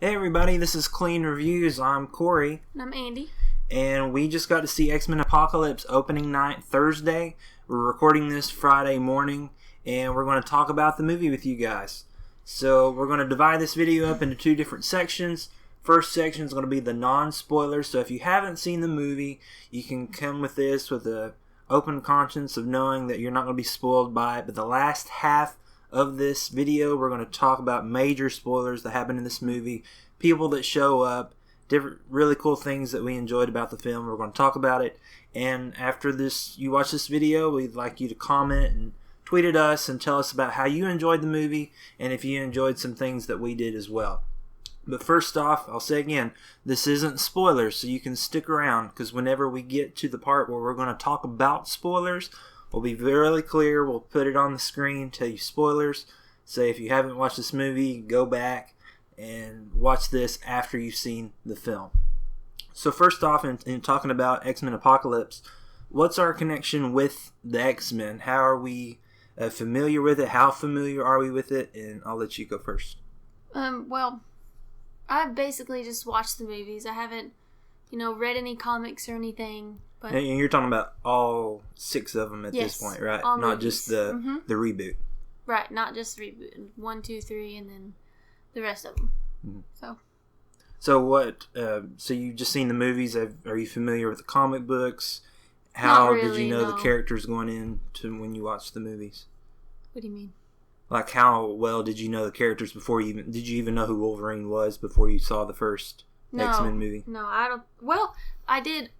Hey everybody, this is Clean Reviews. I'm Corey. And I'm Andy. And we just got to see X-Men Apocalypse opening night Thursday. We're recording this Friday morning, and we're going to talk about the movie with you guys. So we're going to divide this video up into two different sections. First section is going to be the non-spoilers, so if you haven't seen the movie, you can come with this with an open conscience of knowing that you're not going to be spoiled by it. But the last half of this video, we're going to talk about major spoilers that happen in this movie, people that show up, different really cool things that we enjoyed about the film. We're going to talk about it, and after this, you watch this video, we'd like you to comment and tweet at us and tell us about how you enjoyed the movie and if you enjoyed some things that we did as well. But first off, I'll say again, this isn't spoilers, so you can stick around, because whenever we get to the part where we're going to talk about spoilers, we'll be really clear. We'll put it on the screen, tell you spoilers. Say if you haven't watched this movie, go back and watch this after you've seen the film. So first off, in talking about X-Men Apocalypse, what's our connection with the X-Men? How are we familiar with it? How familiar are we with it? And I'll let you go first. Well, I've basically just watched the movies. I haven't, read any comics or anything. But And you're talking about all 6 of them at this point, right? All Not movies. just the reboot. Right, not just reboot. 1, 2, 3, and then the rest of them. Mm-hmm. So what? So you've just seen the movies. Are you familiar with the comic books? How Not really, did you know no. the characters going into when you watched the movies? What do you mean? Like, how well did you know the characters before did you even know who Wolverine was before you saw the first X-Men movie? No, I don't. Well, I did.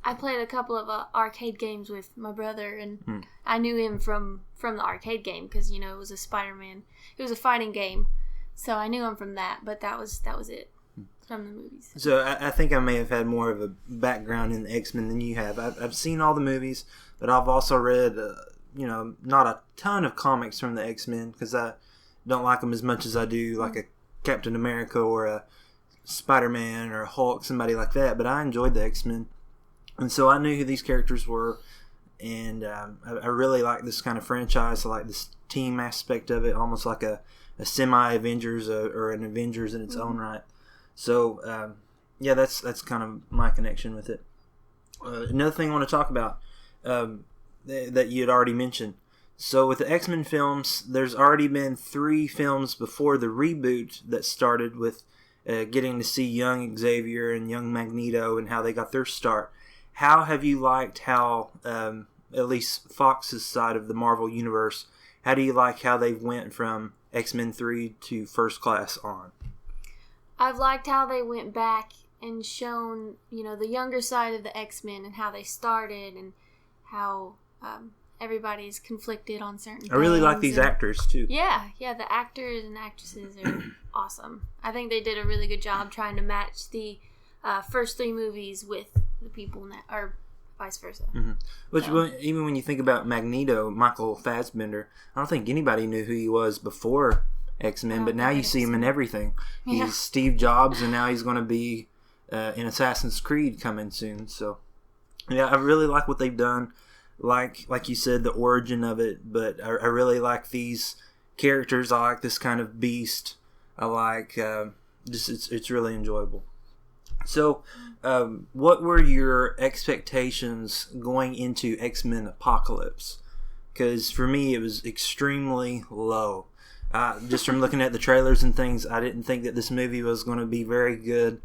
I played a couple of arcade games with my brother, and I knew him from the arcade game because it was a Spider-Man. It was a fighting game, so I knew him from that. But that was it from the movies. So I think I may have had more of a background in the X-Men than you have. I've seen all the movies, but I've also read, not a ton of comics from the X-Men because I don't like them as much as I do like a Captain America or a Spider-Man or a Hulk, somebody like that. But I enjoyed the X-Men. And so I knew who these characters were, and I really like this kind of franchise. I like this team aspect of it, almost like a semi-Avengers or an Avengers in its own right. So, that's kind of my connection with it. Another thing I want to talk about that you had already mentioned. So with the X-Men films, there's already been 3 films before the reboot that started with getting to see young Xavier and young Magneto and how they got their start. How have you liked how, at least Fox's side of the Marvel Universe, how do you like how they went from X-Men 3 to First Class on? I've liked how they went back and shown, the younger side of the X-Men and how they started and how everybody's conflicted on certain things. I really like these actors, too. Yeah, the actors and actresses are awesome. I think they did a really good job trying to match the first 3 movies with the people in that, or vice versa. Mm-hmm. Which, even when you think about Magneto, Michael Fassbender, I don't think anybody knew who he was before X-Men, but now you see him in everything. Yeah. He's Steve Jobs, and now he's going to be in Assassin's Creed coming soon. So, yeah, I really like what they've done. Like you said, the origin of it, but I really like these characters. I like this kind of beast. I like it's really enjoyable. So, what were your expectations going into X-Men Apocalypse? Because for me, it was extremely low. Just from looking at the trailers and things, I didn't think that this movie was going to be very good.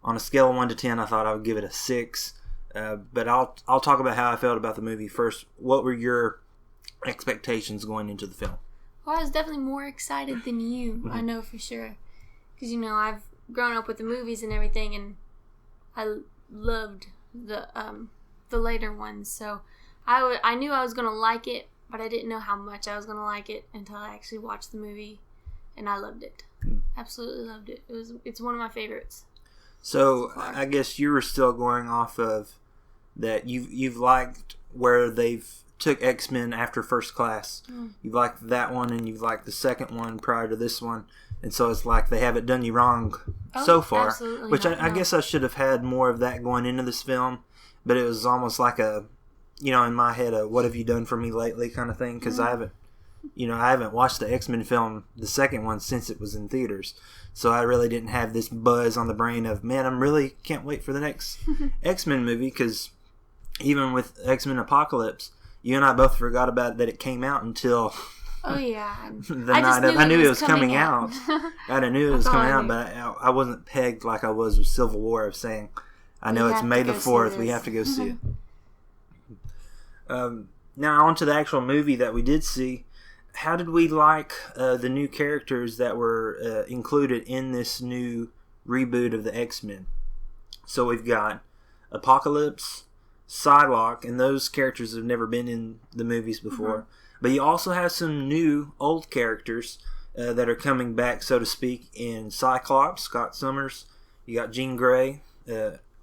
On a scale of 1 to 10, I thought I would give it a 6. But I'll talk about how I felt about the movie first. What were your expectations going into the film? Well, I was definitely more excited than you. Mm-hmm. I know for sure. Because, I've grown up with the movies and everything, and I loved the later ones. So I knew I was going to like it, but I didn't know how much I was going to like it until I actually watched the movie, and I loved it. Absolutely loved it. It's one of my favorites. So I guess you were still going off of that you've liked where they've took X-Men after First Class. You've liked that one, and you've liked the second one prior to this one. And so it's like they haven't done you wrong so far. Absolutely which not, I guess I should have had more of that going into this film. But it was almost like in my head, a what have you done for me lately kind of thing. Because I haven't I haven't watched the X-Men film, the second one, since it was in theaters. So I really didn't have this buzz on the brain of, man, I'm really can't wait for the next X-Men movie, because even with X-Men Apocalypse, you and I both forgot about that it came out until Oh yeah, I knew it was coming out. I knew it was coming out, but I wasn't pegged like I was with Civil War of saying, I know it's May the 4th, we have to go see it. Now on to the actual movie that we did see. How did we like the new characters that were included in this new reboot of the X-Men? So we've got Apocalypse, Psylocke, and those characters have never been in the movies before. Mm-hmm. But you also have some new old characters that are coming back, so to speak, in Cyclops, Scott Summers. You got Jean Grey,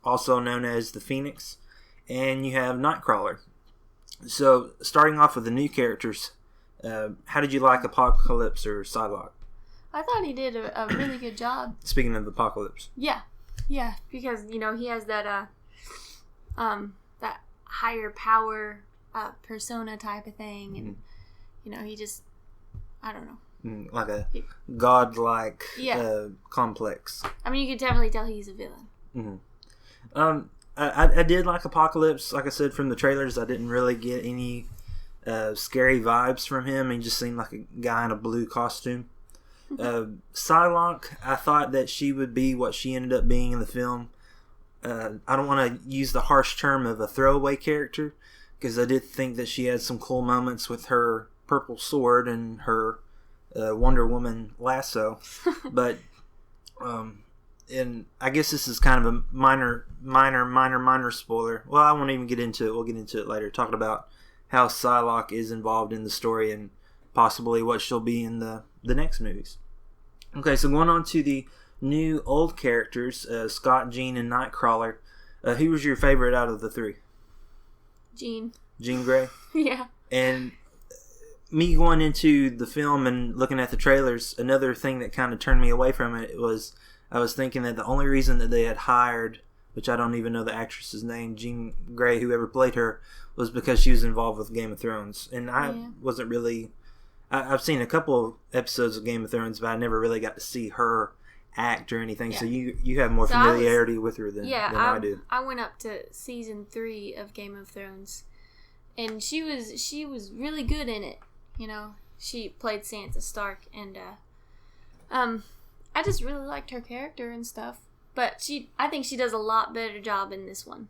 also known as the Phoenix, and you have Nightcrawler. So, starting off with the new characters, how did you like Apocalypse or Psylocke? I thought he did a really good job. Speaking of Apocalypse. Yeah, because, he has that that higher power persona type of thing, and, he just, I don't know. Like a godlike complex. I mean, you could definitely tell he's a villain. I did like Apocalypse. Like I said, from the trailers, I didn't really get any scary vibes from him. He just seemed like a guy in a blue costume. Psylocke, I thought that she would be what she ended up being in the film. I don't want to use the harsh term of a throwaway character, because I did think that she had some cool moments with her purple sword and her Wonder Woman lasso. But and I guess this is kind of a minor spoiler. Well, I won't even get into it. We'll get into it later, talking about how Psylocke is involved in the story and possibly what she'll be in the next movies. Okay, so going on to the new old characters, Scott, Jean, and Nightcrawler. Who was your favorite out of the three? Jean Grey? Yeah. And me going into the film and looking at the trailers, another thing that kind of turned me away from it was I was thinking that the only reason that they had hired, which I don't even know the actress's name, Jean Grey, whoever played her, was because she was involved with Game of Thrones. And I wasn't really... I've seen a couple of episodes of Game of Thrones, but I never really got to see her act or anything. Yeah. So you have more familiarity with her than I do. I went up to season 3 of Game of Thrones, and she was really good in it. She played Sansa Stark, and I just really liked her character and stuff. But I think she does a lot better job in this one.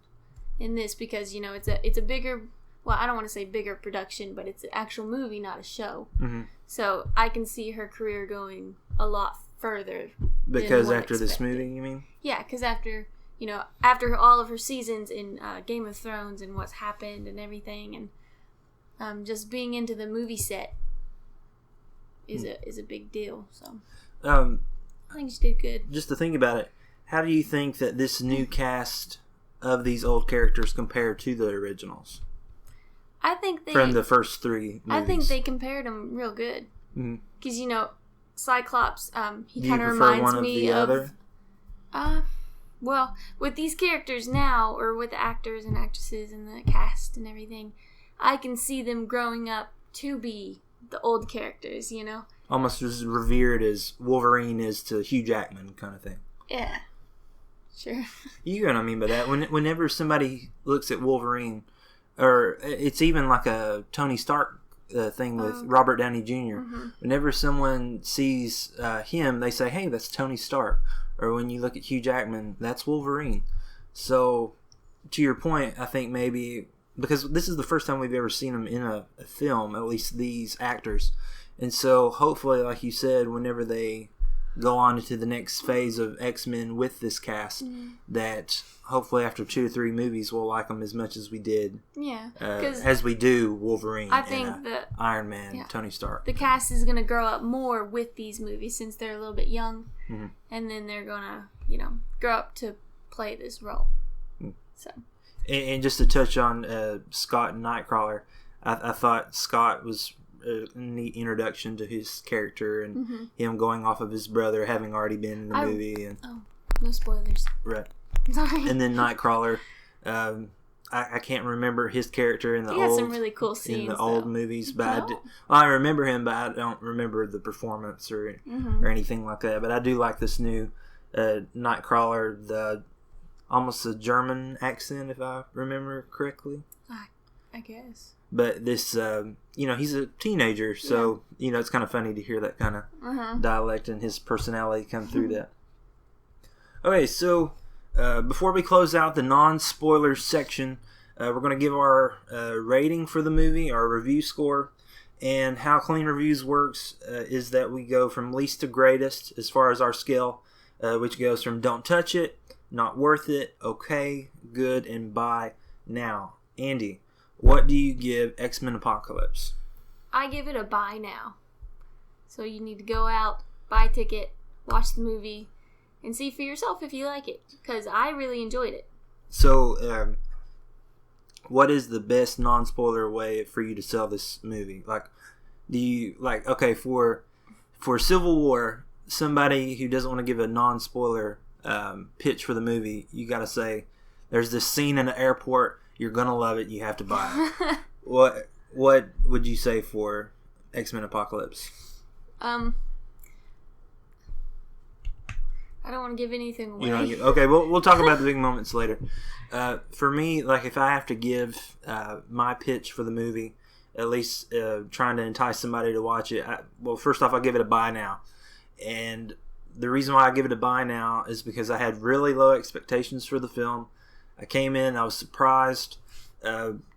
Because it's a bigger, well, I don't want to say bigger production, but it's an actual movie, not a show. Mm-hmm. So I can see her career going a lot further. Because after this movie, you mean? Yeah, because after all of her seasons in Game of Thrones and what's happened and everything, and just being into the movie set is a big deal. So I think she did good. Just to think about it, how do you think that this new cast of these old characters compare to the originals? I think from the first 3 movies. I think they compared them real good. Because Cyclops, he kind of reminds me of well, with these characters now, or with the actors and actresses and the cast and everything, I can see them growing up to be the old characters, Almost as revered as Wolverine is to Hugh Jackman, kind of thing. Yeah, sure. You know what I mean by that. Whenever somebody looks at Wolverine, or it's even like a Tony Stark thing with Robert Downey Jr. Mm-hmm. Whenever someone sees him, they say, hey, that's Tony Stark. Or when you look at Hugh Jackman, that's Wolverine. So, to your point, I think maybe, because this is the first time we've ever seen them in a film, at least these actors. And so, hopefully, like you said, whenever they go on into the next phase of X-Men with this cast, that hopefully after 2 or 3 movies we'll like them as much as we did. Yeah. As we do Wolverine and Iron Man, Tony Stark. The cast is going to grow up more with these movies since they're a little bit young. Mm-hmm. And then they're going to, grow up to play this role. So. And just to touch on Scott and Nightcrawler, I thought Scott was a neat introduction to his character and him going off of his brother having already been in the movie. And no spoilers. Right. Sorry. And then Nightcrawler, I can't remember his character in the He had some really cool scenes in the old though. movies, but No. I remember him, but I don't remember the performance or anything like that. But I do like this new Nightcrawler, almost a German accent, if I remember correctly. I guess. But this, he's a teenager, so it's kind of funny to hear that kind of dialect and his personality come through that. Okay, so before we close out the non-spoiler section, we're going to give our rating for the movie, our review score. And how Clean Reviews works is that we go from least to greatest as far as our scale, which goes from don't touch it, not worth it, okay, good, and buy now. Andy, what do you give X-Men Apocalypse? I give it a buy now. So you need to go out, buy a ticket, watch the movie, and see for yourself if you like it. Because I really enjoyed it. So, what is the best non-spoiler way for you to sell this movie? Like, do you, like, okay, for Civil War, somebody who doesn't want to give a non-spoiler pitch for the movie, you got to say, there's this scene in the airport, you're going to love it, you have to buy it. What would you say for X-Men Apocalypse? I don't want to give anything away. Okay, we'll talk about the big moments later. For me, like, if I have to give my pitch for the movie, at least trying to entice somebody to watch it, first off, I'll give it a buy now. And the reason why I give it a buy now is because I had really low expectations for the film. I came in, I was surprised.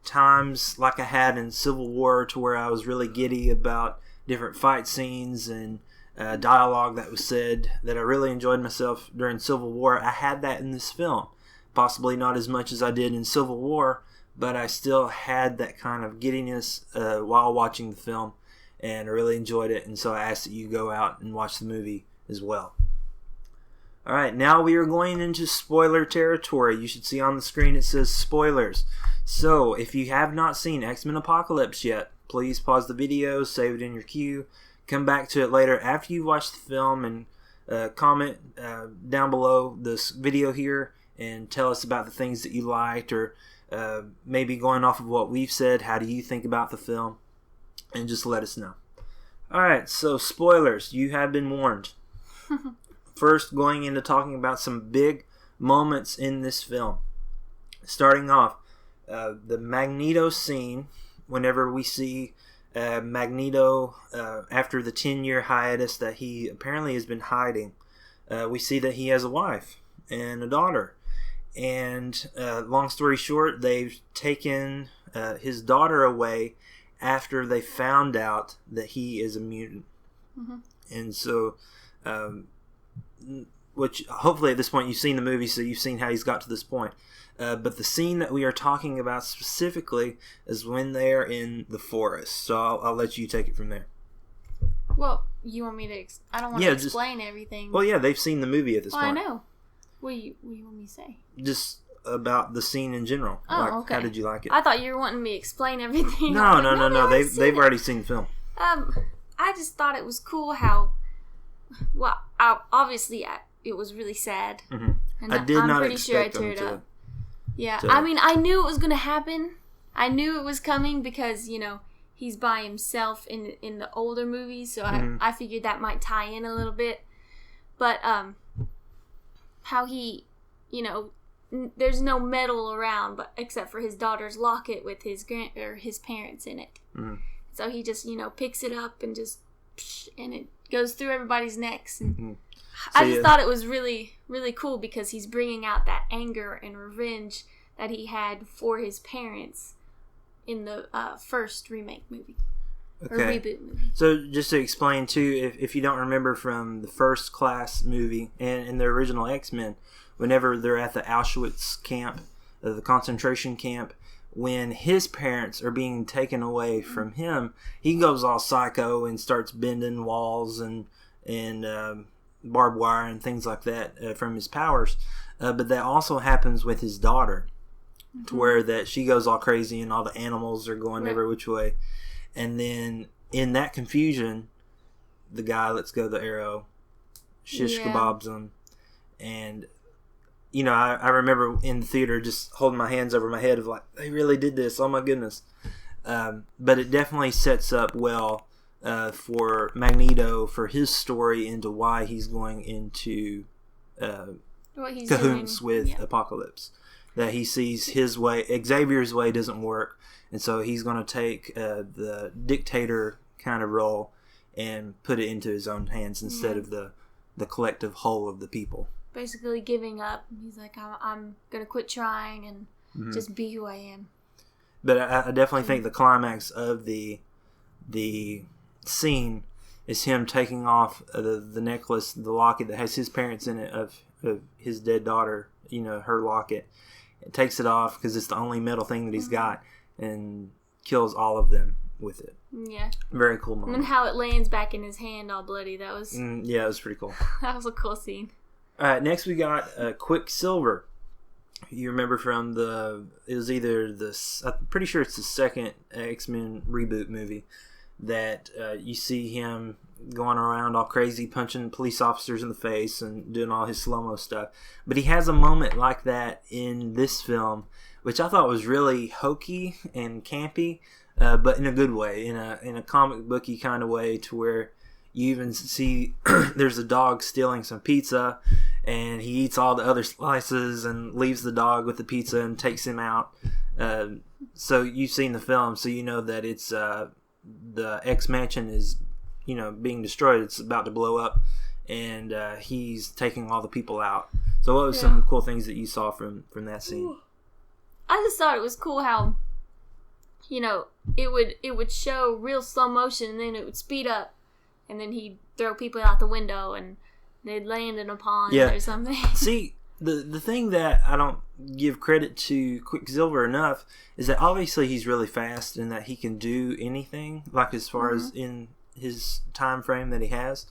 Times like I had in Civil War, to where I was really giddy about different fight scenes and dialogue that was said, that I really enjoyed myself during Civil War. I had that in this film. Possibly not as much as I did in Civil War, but I still had that kind of giddiness while watching the film, and I really enjoyed it, and so I asked that you go out and watch the movie as well. Alright, now we are going into spoiler territory. You should see on the screen it says spoilers. So, if you have not seen X-Men Apocalypse yet, please pause the video, save it in your queue, come back to it later after you've watched the film, and comment down below this video here and tell us about the things that you liked, or maybe going off of what we've said, how do you think about the film, and just let us know. Alright, so spoilers, you have been warned. First, going into talking about some big moments in this film. Starting off, the Magneto scene, whenever we see Magneto after the 10-year hiatus that he apparently has been hiding, we see that he has a wife and a daughter. And long story short, they've taken his daughter away after they found out that he is a mutant. And so, which hopefully at this point you've seen the movie, so you've seen how he's got to this point. But the scene that we are talking about specifically is when they're in the forest. So I'll let you take it from there. Well, you want me to... I don't want to explain everything. Well, yeah, they've seen the movie at this point. I know. What do you want me to say? Just about the scene in general. Oh, okay. How did you like it? I thought you were wanting me to explain everything. No. They've already seen the film. I just thought it was cool how... Well, obviously, it was really sad. Mm-hmm. And I'm not pretty sure I teared up. Yeah, I mean, I knew it was going to happen. I knew it was coming because, he's by himself in the older movies, so I figured that might tie in a little bit. But how he, there's no metal around, but except for his daughter's locket with his parents in it. Mm-hmm. So he just, picks it up and just, and it goes through everybody's necks. And I just thought it was really, really cool because he's bringing out that anger and revenge that he had for his parents in the first remake movie. Or reboot movie. So just to explain too, if you don't remember from the First Class movie and in the original X-Men, whenever they're at the Auschwitz camp, the concentration camp, when his parents are being taken away from him, he goes all psycho and starts bending walls and barbed wire and things like that from his powers. But that also happens with his daughter, to where that she goes all crazy and all the animals are going every which way. And then in that confusion, the guy lets go the arrow, shish kebabs him. And, I remember in the theater just holding my hands over my head of like, they really did this. Oh my goodness. But it definitely sets up well for Magneto, for his story into why he's going into What he's cahoots doing. with Yeah. Apocalypse. That he sees his way, Xavier's way doesn't work, and so he's going to take the dictator kind of role and put it into his own hands instead of the collective whole of the people. Basically giving up. He's like, I'm going to quit trying and just be who I am. But I definitely think the climax of the scene is him taking off the necklace, the locket that has his parents in it of his dead daughter, her locket. It takes it off because it's the only metal thing that he's got, and kills all of them with it. Yeah. Very cool And moment. then how it lands back in his hand all bloody. That was Yeah, it was pretty cool. that was a cool scene. All right, next we got Quicksilver. You remember from it was either I'm pretty sure it's the second X-Men reboot movie that you see him going around all crazy, punching police officers in the face and doing all his slow-mo stuff. But he has a moment like that in this film, which I thought was really hokey and campy, but in a good way, in a comic booky kind of way, to where you even see there's a dog stealing some pizza, and he eats all the other slices and leaves the dog with the pizza and takes him out. So you've seen the film, so you know that it's the X Mansion is being destroyed. It's about to blow up, and he's taking all the people out. So what was some cool things that you saw from that scene? I just thought it was cool how it would show real slow motion, and then it would speed up, and then he'd throw people out the window and they'd land in a pond or something. See, the thing that I don't give credit to Quicksilver enough is that obviously he's really fast and that he can do anything, like as far as in his time frame that he has.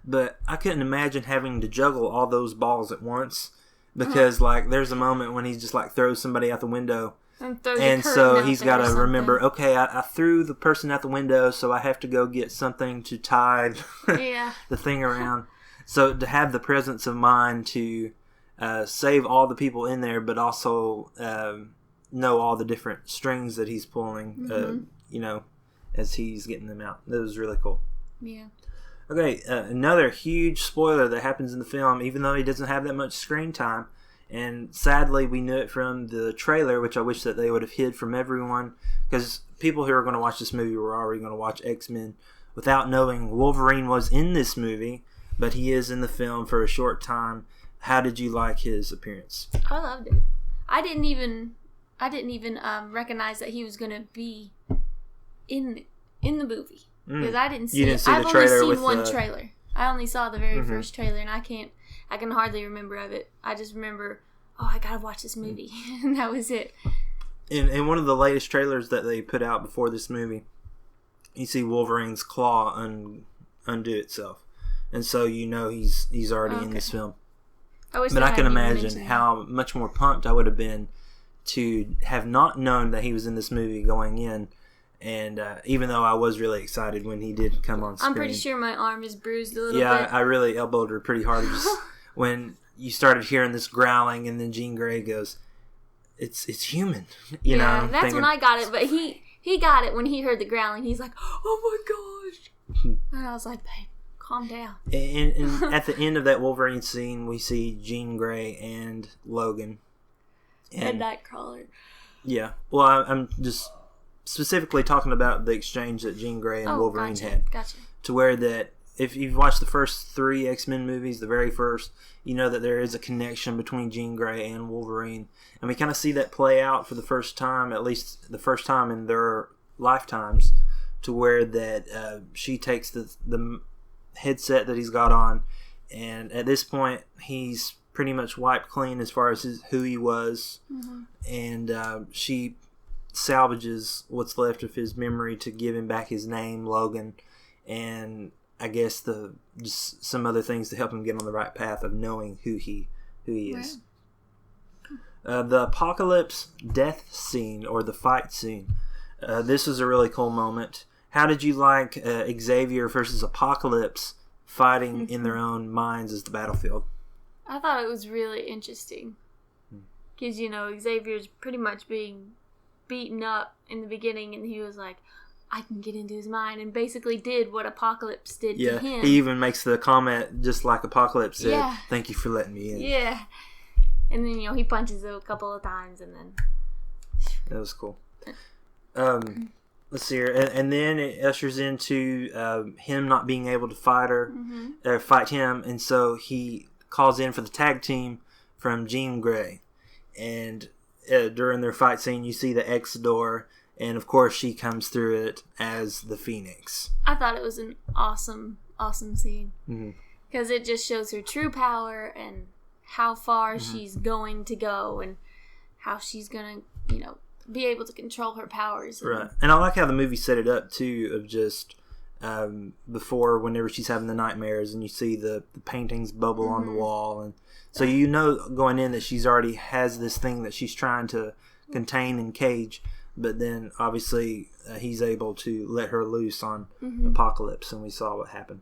But I couldn't imagine having to juggle all those balls at once, because like there's a moment when he just like throws somebody out the window, and so he's got to remember, okay, I threw the person out the window, so I have to go get something to tie the thing around. So to have the presence of mind to save all the people in there, but also know all the different strings that he's pulling, as he's getting them out. That was really cool. Yeah. Okay, another huge spoiler that happens in the film, even though he doesn't have that much screen time. And sadly, we knew it from the trailer, which I wish that they would have hid from everyone, because people who are going to watch this movie were already going to watch X-Men without knowing Wolverine was in this movie, but he is in the film for a short time. How did you like his appearance? I loved it. I didn't even recognize that he was going to be in the movie, because I didn't see. You didn't see I've the trailer only with seen one trailer. I only saw the very first trailer, and I can hardly remember of it. I just remember, I gotta watch this movie, and that was it. In one of the latest trailers that they put out before this movie, you see Wolverine's claw undo itself, and so he's already in this film. But I can imagine how much more pumped I would have been to have not known that he was in this movie going in. And even though I was really excited when he did come on screen. I'm pretty sure my arm is bruised a little bit. Yeah, I really elbowed her pretty hard. Just when you started hearing this growling, and then Jean Grey goes, it's human. You know, that's thinking, when I got it. But he got it when he heard the growling. He's like, oh my gosh. And I was like, babe, calm down. And at the end of that Wolverine scene, we see Jean Grey and Logan. And Nightcrawler. Yeah. Well, I'm just specifically talking about the exchange that Jean Grey and Wolverine had. Gotcha. To where that, if you've watched the first 3 X-Men movies, the very first, you know that there is a connection between Jean Grey and Wolverine. And we kind of see that play out for the first time, at least the first time in their lifetimes, to where that she takes the headset that he's got on, and at this point, he's pretty much wiped clean as far as who he was, and she salvages what's left of his memory to give him back his name, Logan, and I guess just some other things to help him get on the right path of knowing who he is. Right. The Apocalypse death scene, or the fight scene, this was a really cool moment. How did you like Xavier versus Apocalypse fighting in their own minds as the battlefield? I thought it was really interesting. Because, Xavier's pretty much being beaten up in the beginning, and he was like, I can get into his mind, and basically did what Apocalypse did to him. He even makes the comment, just like Apocalypse said, thank you for letting me in. Yeah. And then, he punches him a couple of times, and then... That was cool. Let's see here. And then it ushers into him not being able to fight him, and so he calls in for the tag team from Jean Grey. And during their fight scene, you see the X door, and of course she comes through it as the Phoenix. I thought it was an awesome, awesome scene. Because it just shows her true power and how far she's going to go and how she's going to, be able to control her powers. Right. And I like how the movie set it up, too, of just before, whenever she's having the nightmares, and you see the paintings bubble on the wall. And so going in that she's already has this thing that she's trying to contain and cage. But then, obviously, he's able to let her loose on Apocalypse, and we saw what happened.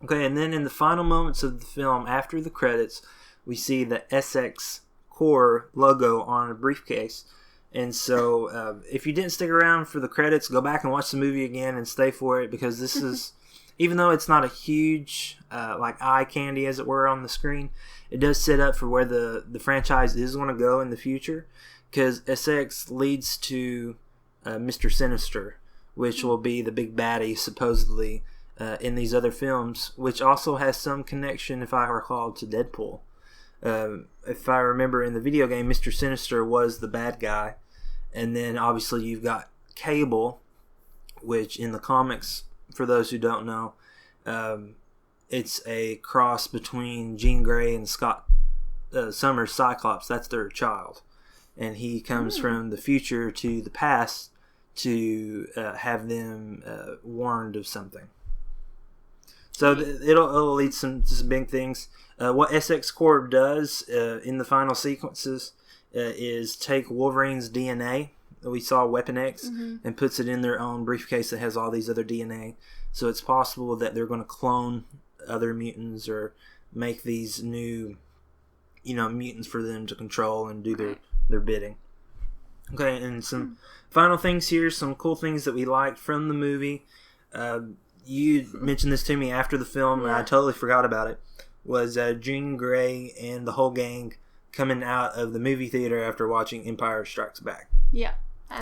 Okay, and then in the final moments of the film, after the credits, we see the Essex Corps logo on a briefcase. And so, if you didn't stick around for the credits, go back and watch the movie again and stay for it, because this is, even though it's not a huge, eye candy, as it were, on the screen, it does set up for where the franchise is going to go in the future, because Essex leads to Mr. Sinister, which will be the big baddie, supposedly, in these other films, which also has some connection, if I recall, to Deadpool. If I remember in the video game, Mr. Sinister was the bad guy, and then obviously you've got Cable, which in the comics, for those who don't know, it's a cross between Jean Grey and Scott Summers' Cyclops. That's their child, and he comes from the future to the past to have them warned of something. So it'll lead to some big things. What Essex Corp does in the final sequences is take Wolverine's DNA that we saw, Weapon X, and puts it in their own briefcase that has all these other DNA. So it's possible that they're going to clone other mutants or make these new, mutants for them to control and do their bidding. Okay, and some final things here, some cool things that we liked from the movie. You mentioned this to me after the film, and I totally forgot about it, was Jean Grey and the whole gang coming out of the movie theater after watching Empire Strikes Back. Yeah.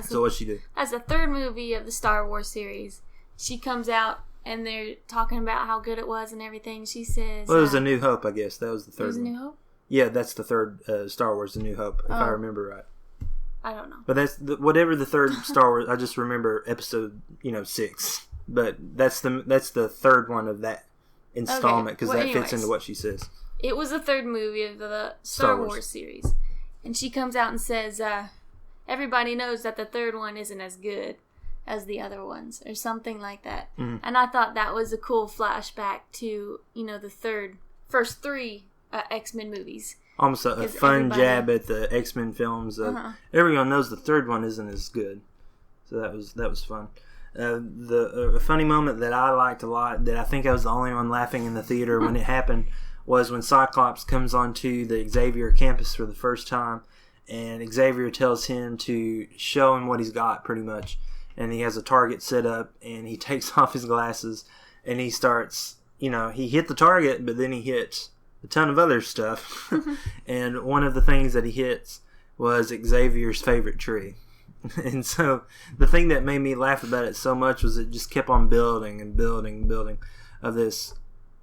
So what'd she do? As the third movie of the Star Wars series, she comes out, and they're talking about how good it was and everything. She says... Well, it was A New Hope, I guess. That was the third one. It was A New Hope? Yeah, that's the third Star Wars, A New Hope, if I remember right. I don't know. But that's whatever the third Star Wars... I just remember episode, 6. But that's the third one of that installment, because that fits into what she says. It was the third movie of the Star Wars series. And she comes out and says, everybody knows that the third one isn't as good as the other ones, or something like that. And I thought that was a cool flashback to, the first three X-Men movies. Almost a fun jab at the X-Men films. Everyone knows the third one isn't as good. So that was fun. The funny moment that I liked a lot, that I think I was the only one laughing in the theater when it happened, was when Cyclops comes onto the Xavier campus for the first time, and Xavier tells him to show him what he's got, pretty much. And he has a target set up, and he takes off his glasses, and he starts, he hit the target, but then he hits a ton of other stuff. And one of the things that he hits was Xavier's favorite tree. And so the thing that made me laugh about it so much was it just kept on building and building and building of this.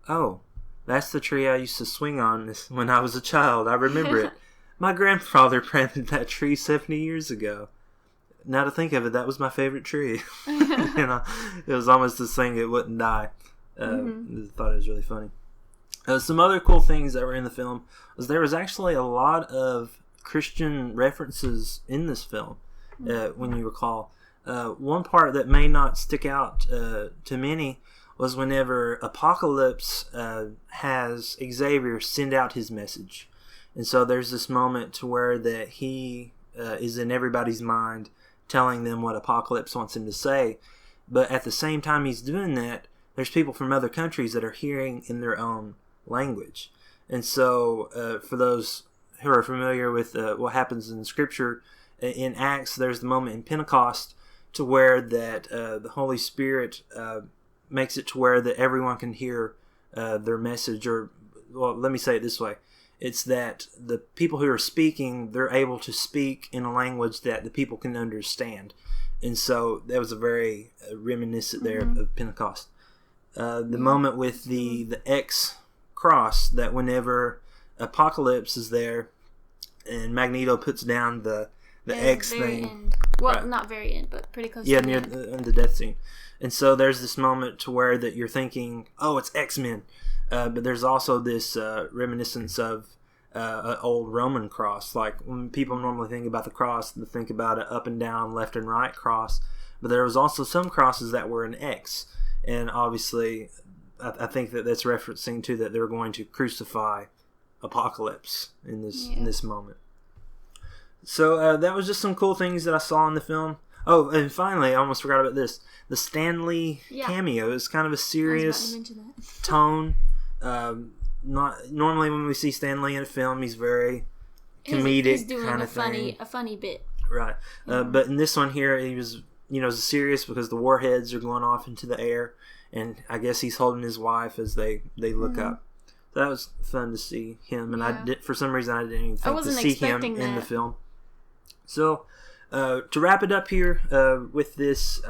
Oh, that's the tree I used to swing on when I was a child. I remember it. My grandfather planted that tree 70 years ago. Now to think of it, that was my favorite tree. It was almost this thing that wouldn't die. I thought it was really funny. Some other cool things that were in the film was there was actually a lot of Christian references in this film. When you recall, one part that may not stick out to many was whenever Apocalypse has Xavier send out his message, and so there's this moment to where that he is in everybody's mind, telling them what Apocalypse wants him to say, but at the same time he's doing that, there's people from other countries that are hearing in their own language, and so for those who are familiar with what happens in Scripture, in Acts, there's the moment in Pentecost to where that the Holy Spirit makes it to where that everyone can hear their message. Or, well, let me say it this way. It's that the people who are speaking, they're able to speak in a language that the people can understand. And so that was a very reminiscent there of Pentecost. The moment with the X cross, that whenever Apocalypse is there and Magneto puts down the X thing. End. Well, right. Not very end, but pretty close to the near end. The death scene. And so there's this moment to where that you're thinking, oh, it's X-Men. But there's also this reminiscence of an old Roman cross. Like when people normally think about the cross, they think about an up and down, left and right cross. But there was also some crosses that were an X. And obviously, I think that that's referencing to that they're going to crucify Apocalypse in this moment. So that was just some cool things that I saw in the film. Oh, and finally, I almost forgot about this. The Stan Lee cameo is kind of a serious tone. Not normally when we see Stan Lee in a film, he's very comedic, he's doing kind of thing. A funny bit. Right. But in this one here, he was, it's serious because the warheads are going off into the air, and I guess he's holding his wife as they look up. So that was fun to see him, and for some reason I didn't even think to see him in the film. So to wrap it up here with this,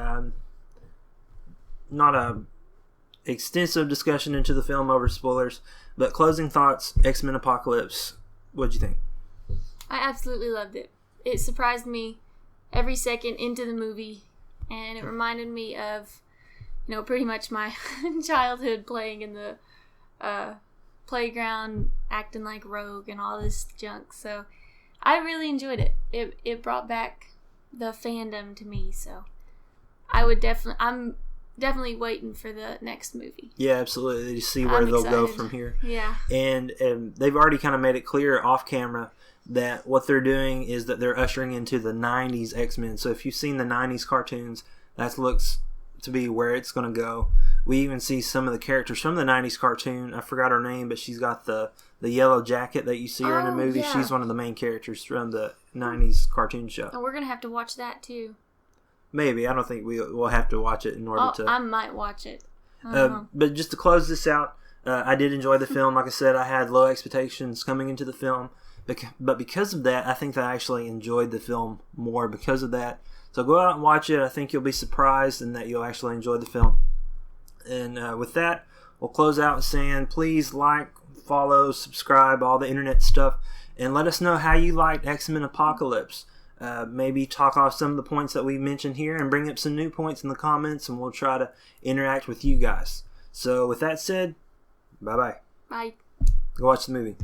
not a extensive discussion into the film over spoilers, but closing thoughts, X-Men Apocalypse, what'd you think? I absolutely loved it. It surprised me every second into the movie, and it reminded me of, pretty much my childhood playing in the playground, acting like Rogue and all this junk. So I really enjoyed it. It brought back the fandom to me. So I'm definitely waiting for the next movie. Yeah, absolutely. To see where they'll go from here. Yeah. And they've already kind of made it clear off camera that what they're doing is that they're ushering into the 90s X-Men. So if you've seen the 90s cartoons, that looks to be where it's going to go. We even see some of the characters from the 90s cartoon. I forgot her name, but she's got the yellow jacket that you see her in the movie. Yeah. She's one of the main characters from the 90s cartoon show. And we're going to have to watch that too. Maybe. I don't think we'll have to watch it in order to... I might watch it. But just to close this out, I did enjoy the film. Like I said, I had low expectations coming into the film. But because of that, I think that I actually enjoyed the film more because of that. So go out and watch it. I think you'll be surprised and that you'll actually enjoy the film. And with that, we'll close out saying please like, follow, subscribe, all the internet stuff. And let us know how you liked X-Men Apocalypse. Maybe talk off some of the points that we mentioned here and bring up some new points in the comments, and we'll try to interact with you guys. So with that said, bye-bye. Bye. Go watch the movie.